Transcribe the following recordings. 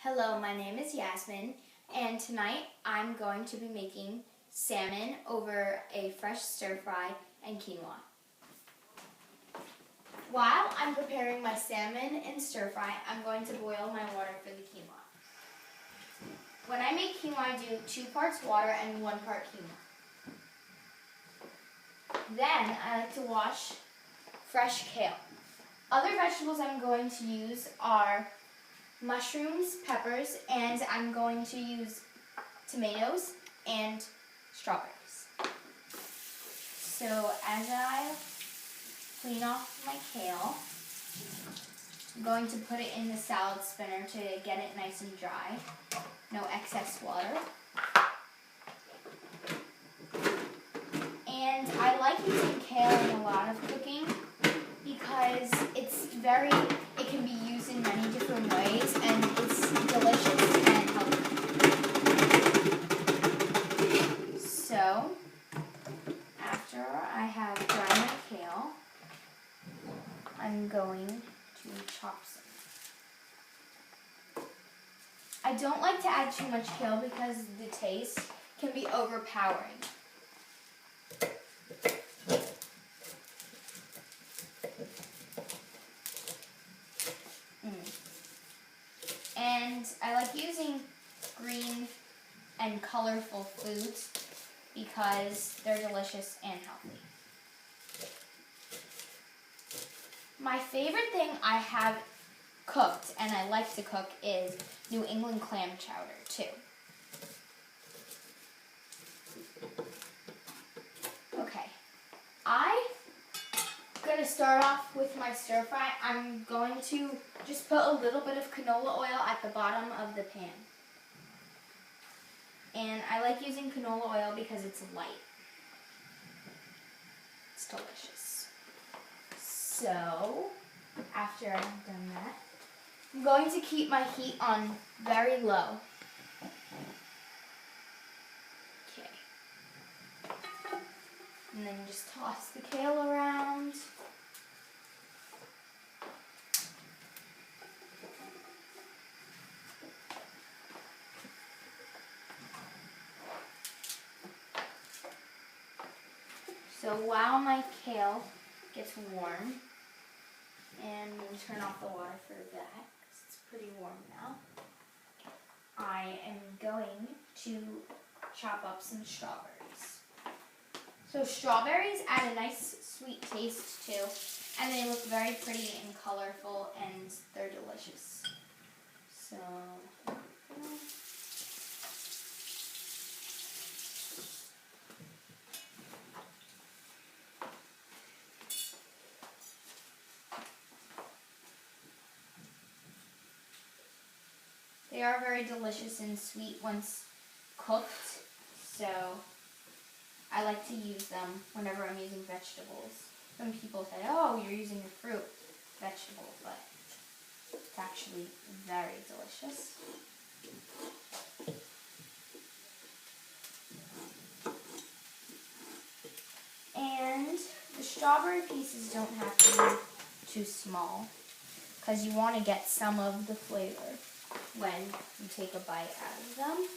Hello, my name is Yasmin, and tonight I'm going to be making salmon over a fresh stir fry and quinoa. While I'm preparing my salmon and stir fry, I'm going to boil my water for the quinoa. When I make quinoa, I do 2 parts water and 1 part quinoa. Then I like to wash fresh kale. Other vegetables I'm going to use are mushrooms, peppers, and I'm going to use tomatoes and strawberries. So as I clean off my kale, I'm going to put it in the salad spinner to get it nice and dry. No excess water. And I like using kale in a lot of cooking because it can be used in many different ways and it's delicious and healthy. So, after I have dried my kale, I'm going to chop some. I don't like to add too much kale because the taste can be overpowering. And I like using green and colorful foods because they're delicious and healthy. My favorite thing I have cooked, and I like to cook, is New England clam chowder too. Okay, I'm going to start off with my stir fry. I'm going to just put a little bit of canola oil at the bottom of the pan. And I like using canola oil because it's light. It's delicious. So, after I've done that, I'm going to keep my heat on very low. Okay. And then just toss the kale around. So while my kale gets warm, and we'll turn off the water for that because it's pretty warm now, I am going to chop up some strawberries. So strawberries add a nice sweet taste too, and they look very pretty and colorful, and they're delicious. So they are very delicious and sweet once cooked, so I like to use them whenever I'm using vegetables. Some people say, oh, you're using a fruit vegetable, but it's actually very delicious. And the strawberry pieces don't have to be too small because you want to get some of the flavor when you take a bite out of them.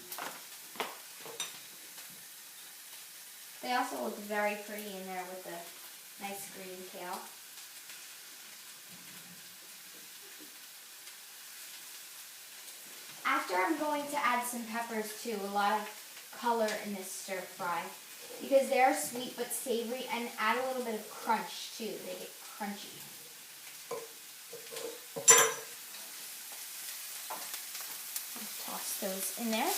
They also look very pretty in there with the nice green kale. After, I'm going to add some peppers too, a lot of color in this stir fry, because they're sweet but savory and add a little bit of crunch too. They get crunchy. Toss those in there.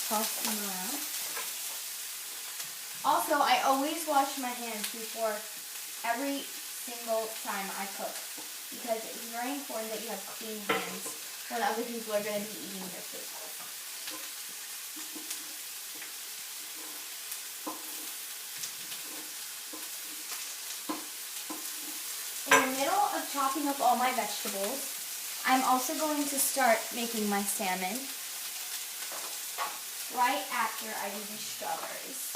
Toss them around. Also, I always wash my hands before every single time I cook because it's very important that you have clean hands when other people are going to be eating your food. In the middle of chopping up all my vegetables, I'm also going to start making my salmon right after I do the strawberries.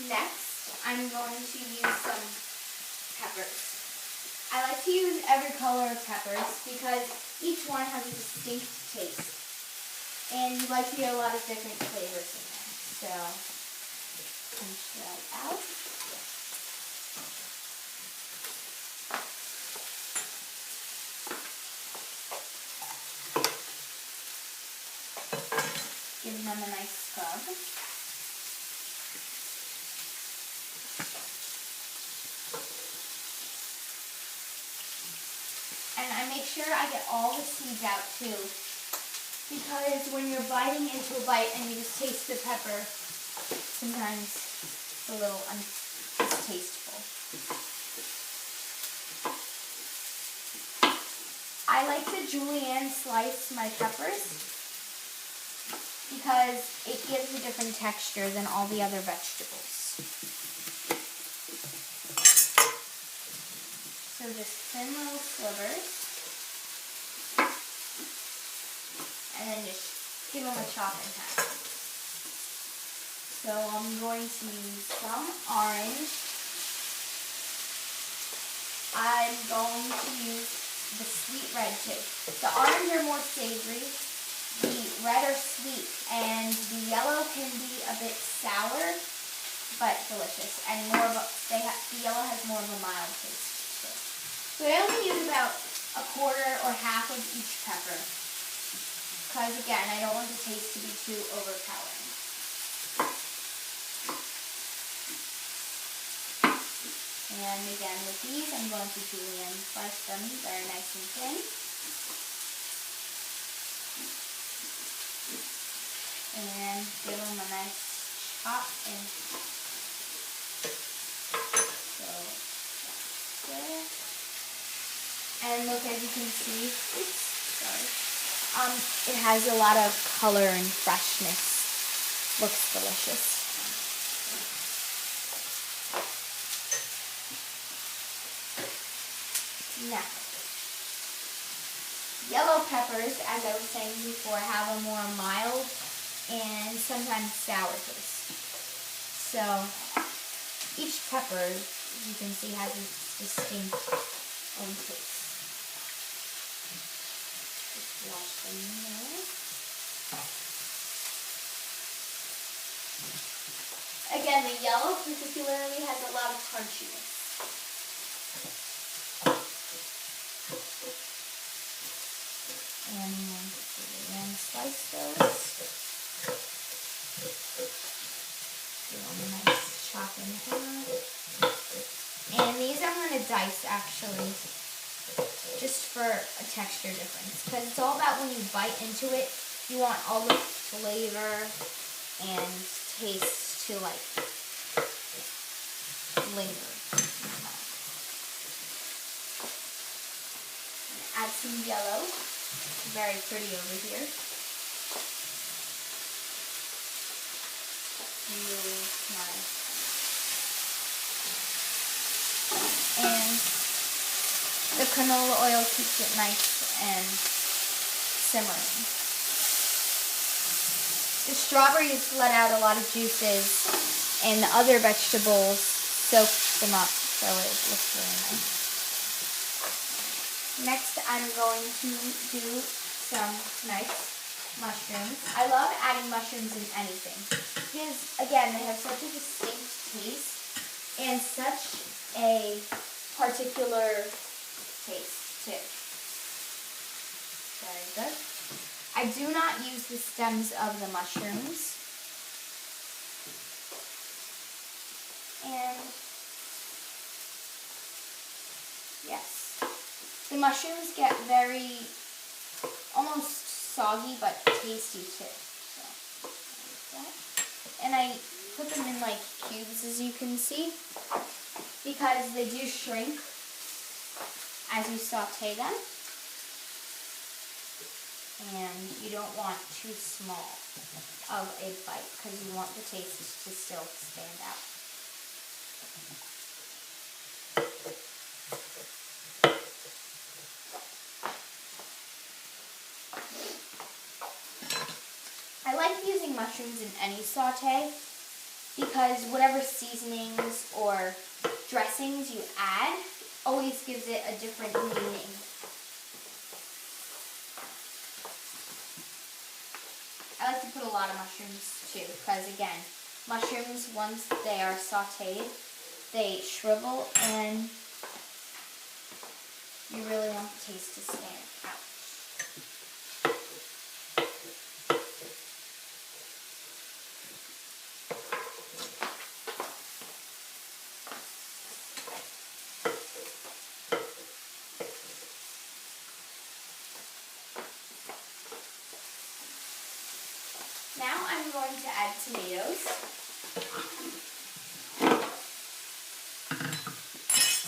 Next, I'm going to use some peppers. I like to use every color of peppers because each one has a distinct taste. And you like to get a lot of different flavors in there. So, punch that out. Give them a nice scrub. And I make sure I get all the seeds out too, because when you're biting into a bite and you just taste the pepper, sometimes it's a little distasteful. I like to julienne slice my peppers because it gives a different texture than all the other vegetables. So just thin little slivers, and then just give them a chop in half. So I'm going to use some orange. I'm going to use the sweet red too. The orange are more savory, the red are sweet, and the yellow can be a bit sour, but delicious. And the yellow has more of a mild taste. So I only use about a quarter or half of each pepper, because again, I don't want the taste to be too overpowering. And again, with these, I'm going to julienne slice them very nice and thin. And give them a nice chop in. So that's good. And look, as you can see, it has a lot of color and freshness. Looks delicious. Now, yellow peppers, as I was saying before, have a more mild and sometimes sour taste. So, each pepper, you can see, has its distinct own taste. Just wash them in there. Again, the yellow particularly has a lot of crunchiness. And slice those. Give them a nice chop in here. And these I'm going to dice actually, just for a texture difference. Because it's all about when you bite into it, you want all the flavor and taste to like linger. Add some yellow. Very pretty over here. Really nice. And the canola oil keeps it nice and simmering. The strawberries let out a lot of juices, and the other vegetables soak them up, so it looks really nice. Next, I'm going to do some nice mushrooms. I love adding mushrooms in anything because, again, they have such a distinct taste and such a particular taste, too. Very good. I do not use the stems of the mushrooms. And, yes. The mushrooms get very, almost soggy, but tasty too. So, like that. And I put them in like cubes, as you can see, because they do shrink as you saute them. And you don't want too small of a bite, because you want the taste to still stand out. I like using mushrooms in any saute because whatever seasonings or dressings you add always gives it a different meaning. I like to put a lot of mushrooms too, because again, mushrooms, once they are sauteed, they shrivel and you really want the taste to stand out. Now I'm going to add tomatoes.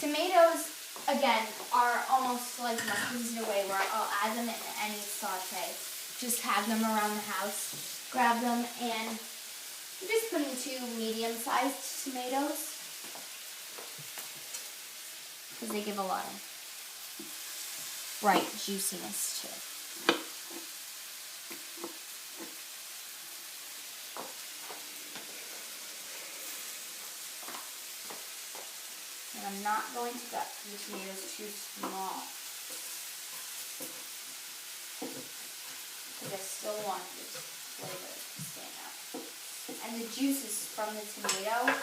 Tomatoes, again, are almost like mushrooms in a way where I'll add them in any saute. Just have them around the house, grab them, and I'm just putting 2 medium-sized tomatoes because they give a lot of bright juiciness to it. And I'm not going to gut the tomatoes too small, because I still want this flavor to stand out. And the juices from the tomato,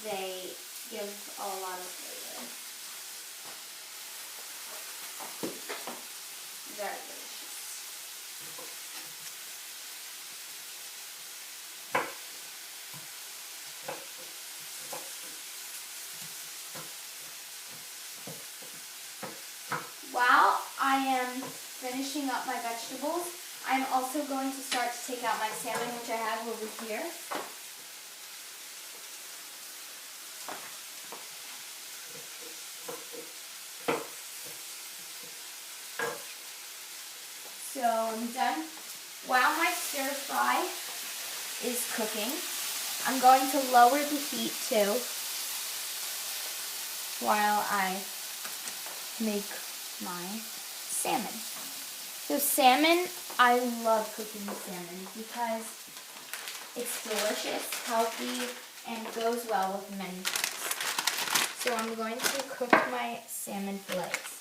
they give a lot of flavor. Very delicious. While I am finishing up my vegetables, I'm also going to start to take out my salmon, which I have over here. So I'm done. While my stir fry is cooking, I'm going to lower the heat too while I make my salmon. So salmon, I love cooking salmon because it's delicious, healthy, and goes well with many things. So I'm going to cook my salmon fillets.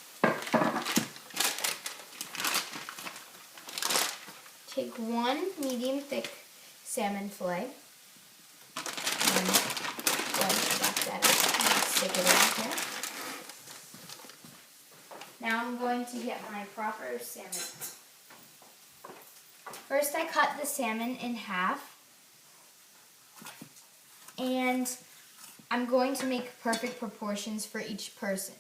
Take 1 medium thick salmon fillet and back that up and stick it in here. Now I'm going to get my proper salmon. First I cut the salmon in half, and I'm going to make perfect proportions for each person.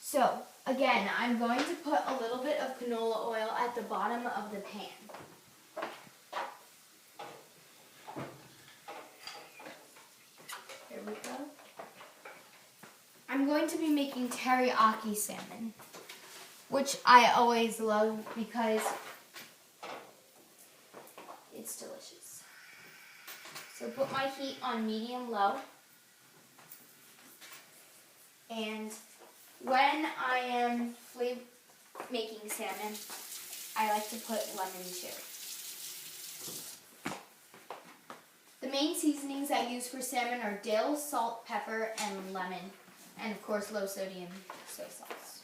So, again, I'm going to put a little bit of canola oil at the bottom of the pan. There we go. I'm going to be making teriyaki salmon, which I always love because it's delicious. So put my heat on medium-low, and when I am making salmon, I like to put lemon too. The main seasonings I use for salmon are dill, salt, pepper, and lemon. And of course, low sodium soy sauce.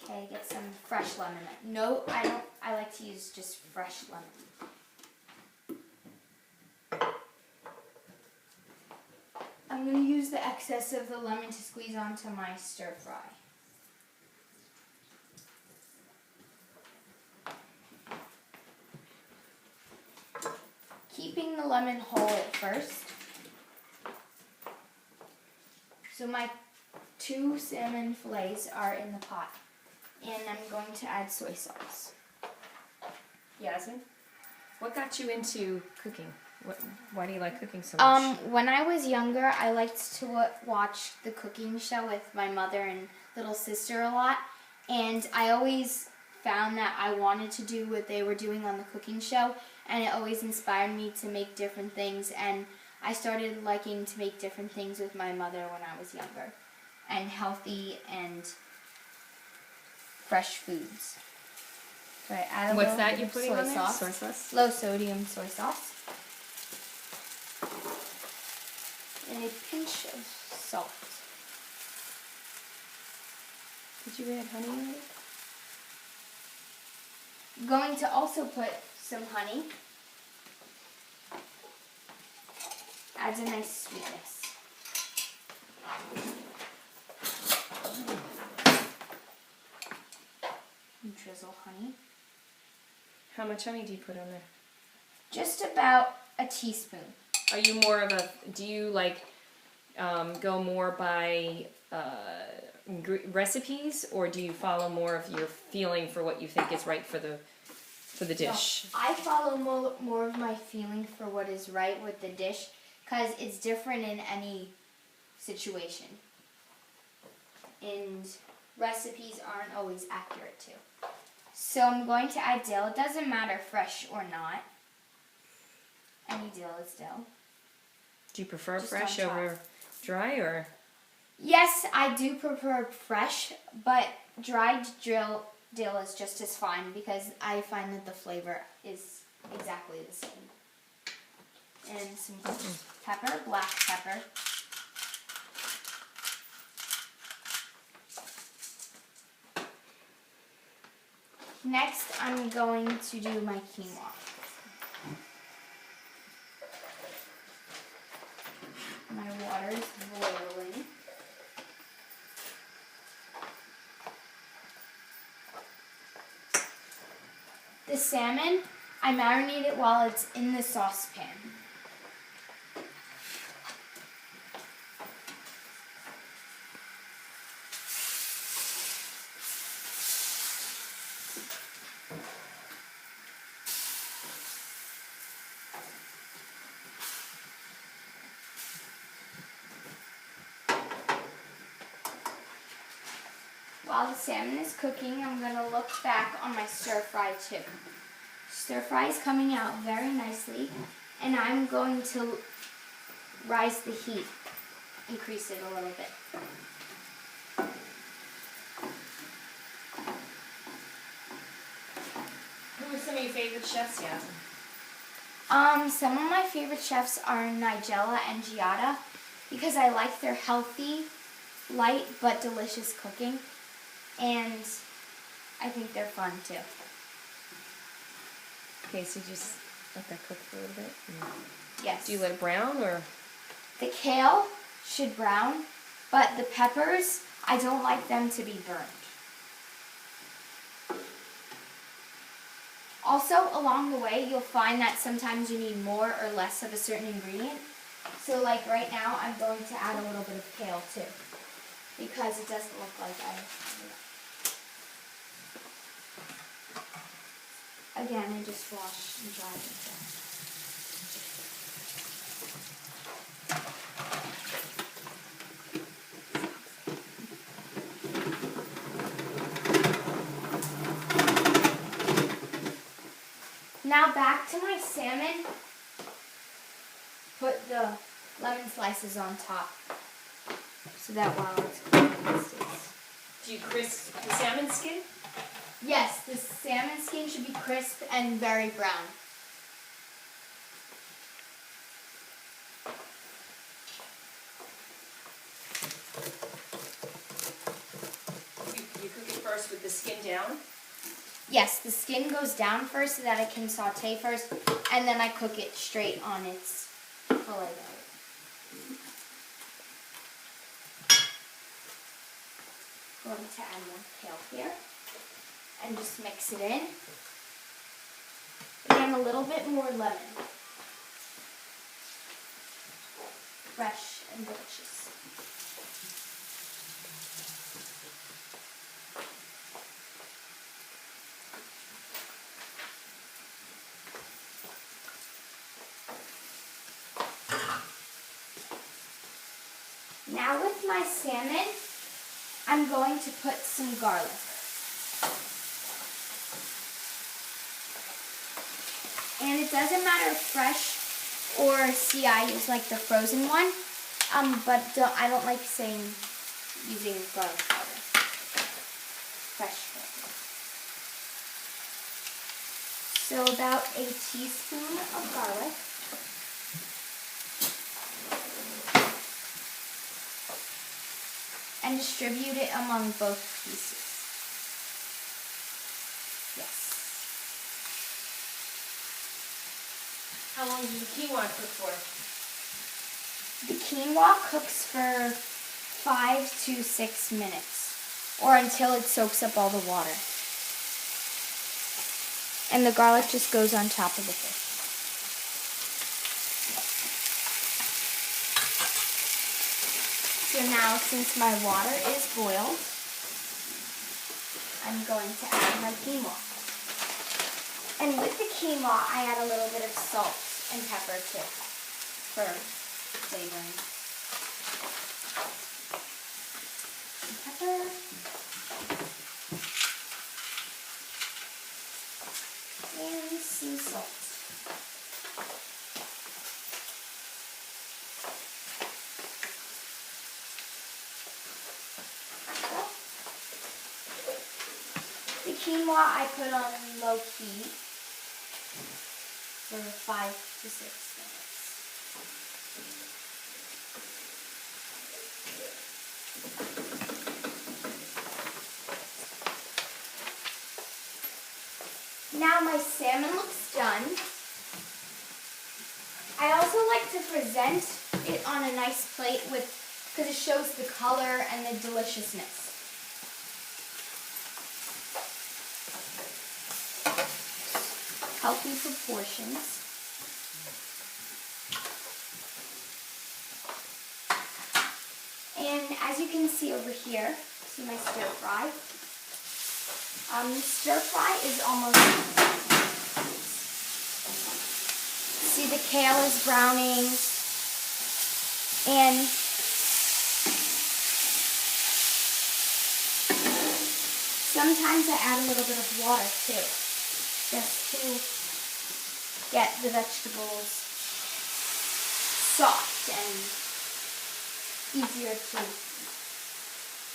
Okay, get some fresh lemon. No, I don't. I like to use just fresh lemon. I'm going to use the excess of the lemon to squeeze onto my stir fry. Keeping the lemon whole at first. So my 2 salmon fillets are in the pot, and I'm going to add soy sauce. Yasmin, what got you into cooking? Why do you like cooking so much? When I was younger, I liked to watch the cooking show with my mother and little sister a lot, and I always found that I wanted to do what they were doing on the cooking show, and it always inspired me to make different things, and I started liking to make different things with my mother when I was younger, and healthy and fresh foods. So I add a What's little that bit you're of putting soy on there? sauce. Soy sauce? Low sodium soy sauce. And a pinch of salt. Did you add honey in it? I'm going to also put some honey. Adds a nice sweetness. And drizzle honey. How much honey do you put on there? Just about a teaspoon. Are you more of a, do you like go more by recipes, or do you follow more of your feeling for what you think is right for the dish? No, I follow more of my feeling for what is right with the dish, because it's different in any situation. And recipes aren't always accurate too. So I'm going to add dill. It doesn't matter fresh or not. Any dill is dill. Do you prefer Just fresh on top. over dry, or? Yes, I do prefer fresh, but dried dill is just as fine because I find that the flavor is exactly the same. And some pepper, black pepper. Next, I'm going to do my quinoa. My water is boiling. The salmon, I marinate it while it's in the saucepan. While the salmon is cooking, I'm going to look back on my stir fry too. Stir fry is coming out very nicely, and I'm going to rise the heat, increase it a little bit. Who are some of your favorite chefs, Yasmin? Some of my favorite chefs are Nigella and Giada because I like their healthy, light, but delicious cooking, and I think they're fun too. Okay, so you just let that cook for a little bit? Yes. Do you let it brown, or? The kale should brown, but the peppers, I don't like them to be burned. Also, along the way, you'll find that sometimes you need more or less of a certain ingredient. So like right now, I'm going to add a little bit of kale too, because it doesn't look like Again, I just wash and dry it. Now back to my salmon. Put the lemon slices on top so that while it's cooking it stays. Do you crisp the salmon skin? Yes, the salmon skin should be crisp and very brown. You cook it first with the skin down? Yes, the skin goes down first so that it can saute first, and then I cook it straight on its fillet. Going to add more kale here and just mix it in. Again, a little bit more lemon. Fresh and delicious. Now with my salmon, I'm going to put some garlic. And it doesn't matter fresh Or see, I use like the frozen one, but I don't like using garlic powder. Fresh garlic. So about a teaspoon of garlic. And distribute it among both pieces. Yes. How long does the quinoa cook for? The quinoa cooks for 5 to 6 minutes, or until it soaks up all the water. And the garlic just goes on top of the fish. So now, since my water is boiled, I'm going to add my quinoa. And with the quinoa, I add a little bit of salt and pepper too, for flavoring. Pepper. And some salt. The quinoa I put on low heat for 5 to 6 minutes. Now my salmon looks done. I also like to present it on a nice plate because it shows the color and the deliciousness. Healthy proportions. And as you can see over here, see my stir fry? Stir fry is almost, see the kale is browning, and sometimes I add a little bit of water too, just to get the vegetables soft and easier to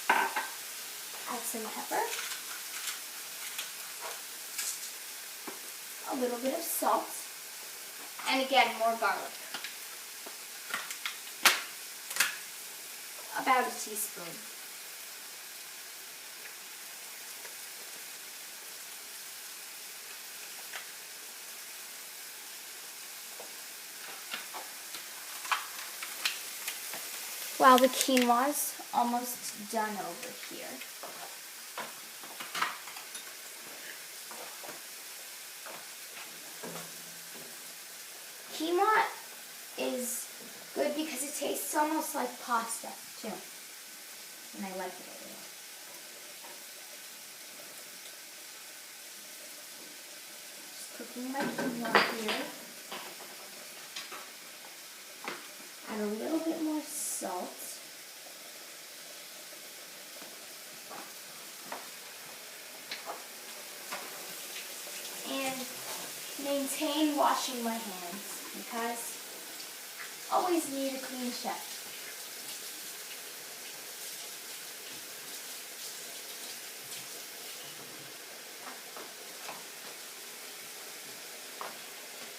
add some pepper. A little bit of salt, and again, more garlic. About a teaspoon. Well, the quinoa's almost done over here. Quinoa is good because it tastes almost like pasta, too. And I like it a little. Just cooking my quinoa here. Add a little bit more salt. And maintain washing my hands, because always need a clean chef.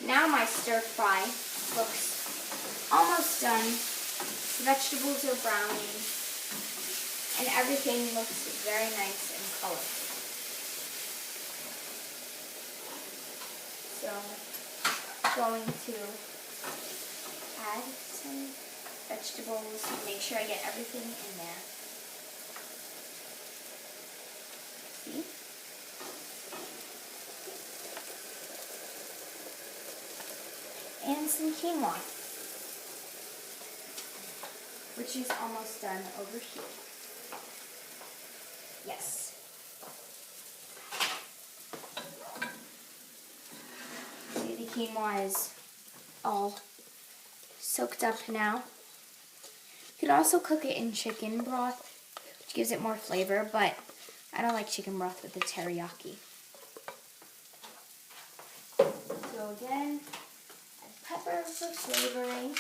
Now my stir fry looks almost done. The vegetables are browning and everything looks very nice and colorful. So I'm going to add some vegetables and make sure I get everything in there. See? And some quinoa, which is almost done over here. Yes. See, the quinoa is all soaked up now. You could also cook it in chicken broth, which gives it more flavor, but I don't like chicken broth with the teriyaki. So again, add pepper for flavoring.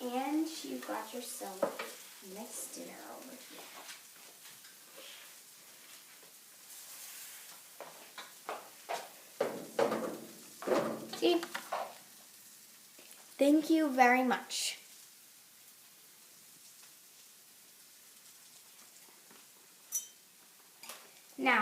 And you've got yourself a nice dinner over here. See? Thank you very much. Now,